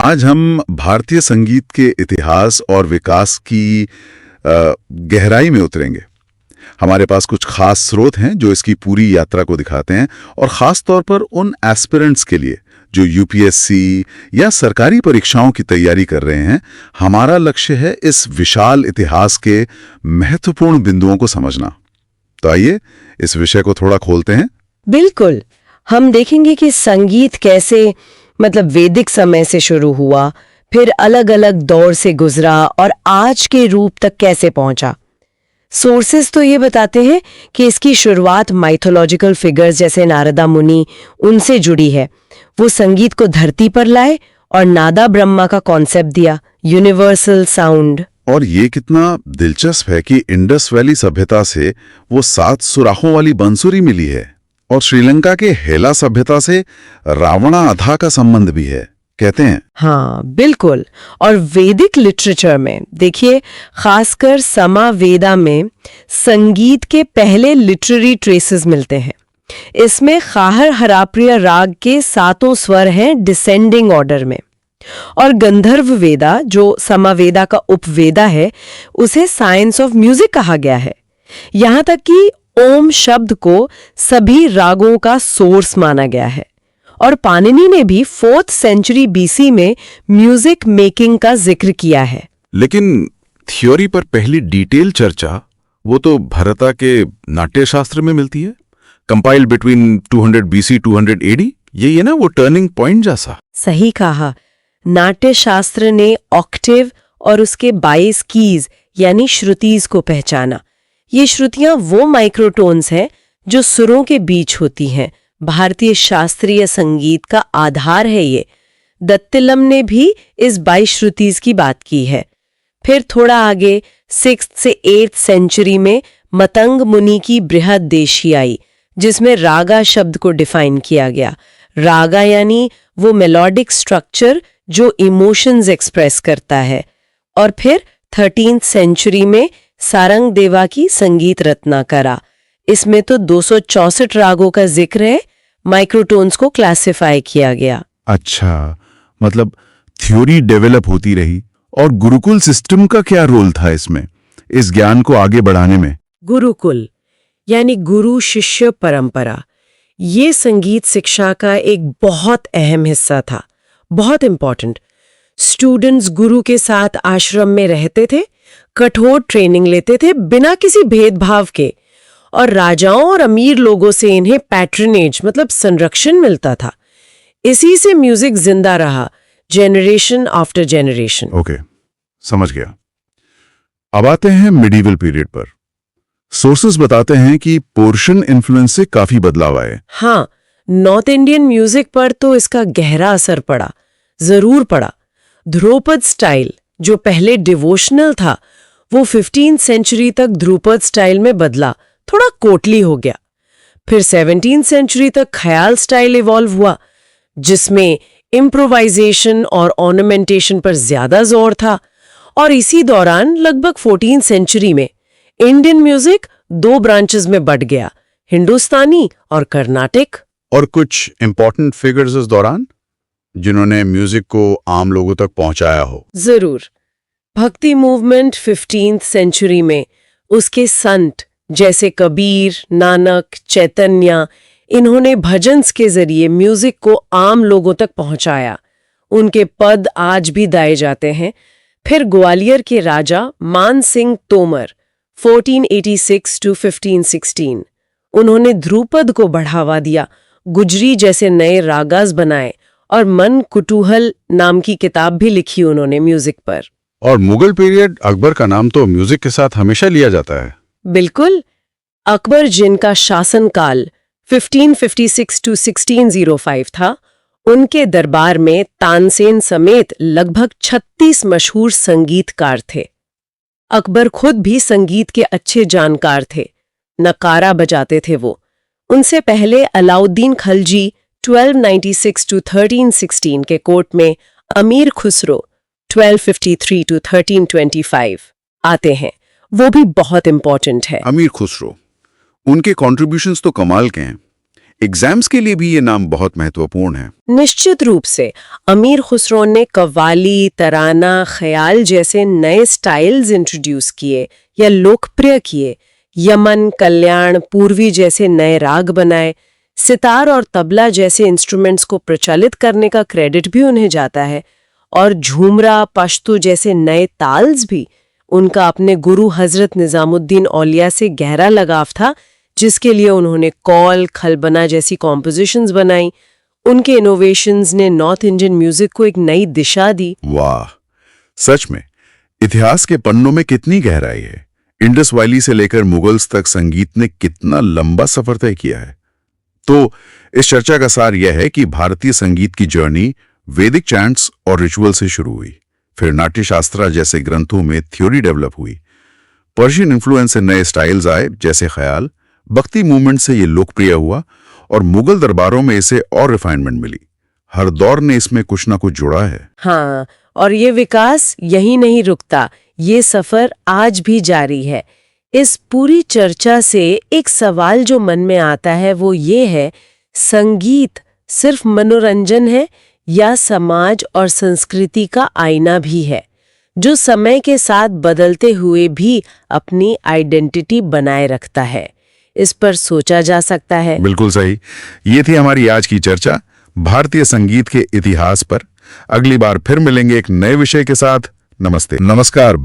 आज हम भारतीय संगीत के इतिहास और विकास की गहराई में उतरेंगे। हमारे पास कुछ खास स्रोत हैं जो इसकी पूरी यात्रा को दिखाते हैं, और खास तौर पर उन एस्पिरेंट्स के लिए जो यूपीएससी या सरकारी परीक्षाओं की तैयारी कर रहे हैं। हमारा लक्ष्य है इस विशाल इतिहास के महत्वपूर्ण बिंदुओं को समझना। तो आइए इस विषय को थोड़ा खोलते हैं। बिल्कुल, हम देखेंगे कि संगीत कैसे वैदिक समय से शुरू हुआ, फिर अलग अलग दौर से गुजरा और आज के रूप तक कैसे पहुंचा। सोर्सेस तो ये बताते हैं कि इसकी शुरुआत माइथोलॉजिकल फिगर्स जैसे नारदा मुनि उनसे जुड़ी है। वो संगीत को धरती पर लाए और नादा ब्रह्मा का कॉन्सेप्ट दिया, यूनिवर्सल साउंड। और ये कितना दिलचस्प है कि इंडस वैली सभ्यता से वो 7 सुराखों वाली बंसुरी मिली है, और श्रीलंका के हेला सभ्यता से रावणा अधा का संबंध भी है, कहते हैं। हाँ बिल्कुल। और वैदिक लिटरेचर में देखिए, खासकर समावेदा में संगीत के पहले लिटरेरी ट्रेसेस मिलते हैं। इसमें खाहर हराप्रिय राग के 7 स्वर हैं डिसेंडिंग ऑर्डर में। और गंधर्व वेदा, जो समावेदा का उपवेदा है, उसे साइंस ऑफ म्यूजिक कहा गया है। यहाँ तक कि ओम शब्द को सभी रागों का सोर्स माना गया है। और पाणिनि ने भी 4th सेंचुरी बीसी में म्यूजिक मेकिंग का जिक्र किया है। लेकिन थ्योरी पर पहली डिटेल चर्चा वो तो भरता के नाट्यशास्त्र में मिलती है, कंपाइल्ड बिटवीन 200 BC 200 AD। यही है ना वो टर्निंग पॉइंट जैसा। सही कहा। नाट्यशास्त्र ने ऑक्टेव और उसके 22 कीज यानी श्रुतिज को पहचाना। ये श्रुतियां वो माइक्रोटोन्स हैं जो सुरों के बीच होती हैं। भारतीय शास्त्रीय संगीत का आधार है ये। दत्तिलम ने भी इस 22 श्रुतिज की बात की है। फिर थोड़ा आगे 6th से 8th सेंचुरी में मतंग मुनि की बृहद्देशी आई, जिसमें रागा शब्द को डिफाइन किया गया। रागा यानी वो मेलोडिक स्ट्रक्चर जो इमोशंस एक्सप्रेस करता है। और फिर 13th सेंचुरी में सारंग देवा की संगीत रत्नाकरा। इसमें तो 264 रागों का जिक्र है। माइक्रोटोन्स को क्लासिफाई किया गया। अच्छा, मतलब थ्योरी डेवलप होती रही। और गुरुकुल सिस्टम का क्या रोल था इसमें, इस ज्ञान को आगे बढ़ाने में? गुरुकुल यानी गुरु शिष्य परंपरा, ये संगीत शिक्षा का एक बहुत अहम हिस्सा था, बहुत इंपॉर्टेंट। स्टूडेंट्स गुरु के साथ आश्रम में रहते थे, कठोर ट्रेनिंग लेते थे बिना किसी भेदभाव के, और राजाओं और अमीर लोगों से इन्हें पैट्रनेज संरक्षण मिलता था। इसी से म्यूजिक जिंदा रहा, जेनरेशन आफ्टर जेनरेशन। ओके, समझ गया। अब आते हैं मिडीवल पीरियड पर। सोर्सेस बताते हैं कि पर्शियन इन्फ्लुएंस से काफी बदलाव आए। हाँ, नॉर्थ इंडियन म्यूजिक पर तो इसका गहरा असर पड़ा, जरूर पड़ा। ध्रुपद स्टाइल, जो पहले डिवोशनल था, वो 15th सेंचुरी तक ध्रुपद स्टाइल में बदला, थोड़ा कोटली हो गया। फिर 17th सेंचुरी तक ख्याल स्टाइल इवॉल्व हुआ, जिसमें इम्प्रोवाइजेशन और ऑर्नामेंटेशन पर ज्यादा जोर था। और इसी दौरान लगभग 14th सेंचुरी में इंडियन म्यूजिक 2 ब्रांचेस में बढ़ गया, हिंदुस्तानी और कर्नाटिक। और कुछ इंपॉर्टेंट फिगर्स इस दौरान जिन्होंने म्यूजिक को आम लोगों तक पहुंचाया हो। जरूर। भक्ति मूवमेंट 15th सेंचुरी में, उसके संत जैसे कबीर, नानक, चैतन्य, इन्होंने भजन्स के जरिए म्यूजिक को आम लोगों तक पहुंचाया। उनके पद आज भी गाए जाते हैं। फिर ग्वालियर के राजा मान सिंह तोमर 1486 to 1516, उन्होंने ध्रुपद को बढ़ावा दिया, गुजरी जैसे नए रागास बनाए, और मन कुतूहल नाम की किताब भी लिखी उन्होंने म्यूजिक पर। और मुगल पीरियड, अकबर का नाम तो म्यूजिक के साथ हमेशा लिया जाता है। बिल्कुल। अकबर, जिनका शासनकाल 1556 to 1605 था, उनके दरबार में तानसेन समेत लगभग 36 मशहूर संगीतकार थे। अकबर खुद भी संगीत के अच्छे जानकार थे, नकारा बजाते थे वो। उनसे पहले अलाउद्दीन खलजी 1296 to 1316 के कोर्ट में अमीर खुसरो 1253 to 1325 आते हैं। वो भी बहुत इंपॉर्टेंट है। अमीर खुसरो, उनके कॉन्ट्रीब्यूशंस तो कमाल के हैं। एग्जाम्स के लिए भी ये नाम बहुत महत्वपूर्ण है। निश्चित रूप से अमीर खुसरो ने कव्वाली, तराना, ख्याल जैसे नए स्टाइल्स इंट्रोड्यूस किए या लोकप्रिय किए। यमन, कल्याण, पूर्वी जैसे नए राग बनाए। सितार और तबला जैसे इंस्ट्रूमेंट्स को प्रचलित करने का क्रेडिट भी उन्हें जाता है। और झूमरा, पश्तो जैसे नए ताल्स भी। उनका अपने गुरु हजरत निजामुद्दीन औलिया से गहरा लगाव था, जिसके लिए उन्होंने कौल, खलबना जैसी कॉम्पोजिशंस बनाई। उनके इनोवेशंस ने नॉर्थ इंडियन म्यूजिक को एक नई दिशा दी। वाह, सच में इतिहास के पन्नों में कितनी गहराई है। इंडस वैली से लेकर मुगल्स तक संगीत ने कितना लंबा सफर तय किया है। तो इस चर्चा का सार यह है कि भारतीय संगीत की जर्नी वैदिक चैंट्स और रिचुअल से शुरू हुई, फिर नाट्यशास्त्र जैसे ग्रंथों में थ्योरी डेवलप हुई, पर्शियन इन्फ्लुएंस से नए स्टाइल्स आए जैसे ख्याल, भक्ति मूवमेंट से ये लोकप्रिय हुआ और मुगल दरबारों में इसे और रिफाइनमेंट मिली। हर दौर ने इसमें कुछ ना कुछ जोड़ा है। हाँ, और ये विकास यही नहीं रुकता, ये सफर आज भी जारी है। इस पूरी चर्चा से एक सवाल जो मन में आता है वो ये है, संगीत सिर्फ मनोरंजन है या समाज और संस्कृति का आईना भी है, जो समय के साथ बदलते हुए भी अपनी आइडेंटिटी बनाए रखता है? इस पर सोचा जा सकता है। बिल्कुल सही। ये थी हमारी आज की चर्चा भारतीय संगीत के इतिहास पर। अगली बार फिर मिलेंगे एक नए विषय के साथ। नमस्ते। नमस्कार।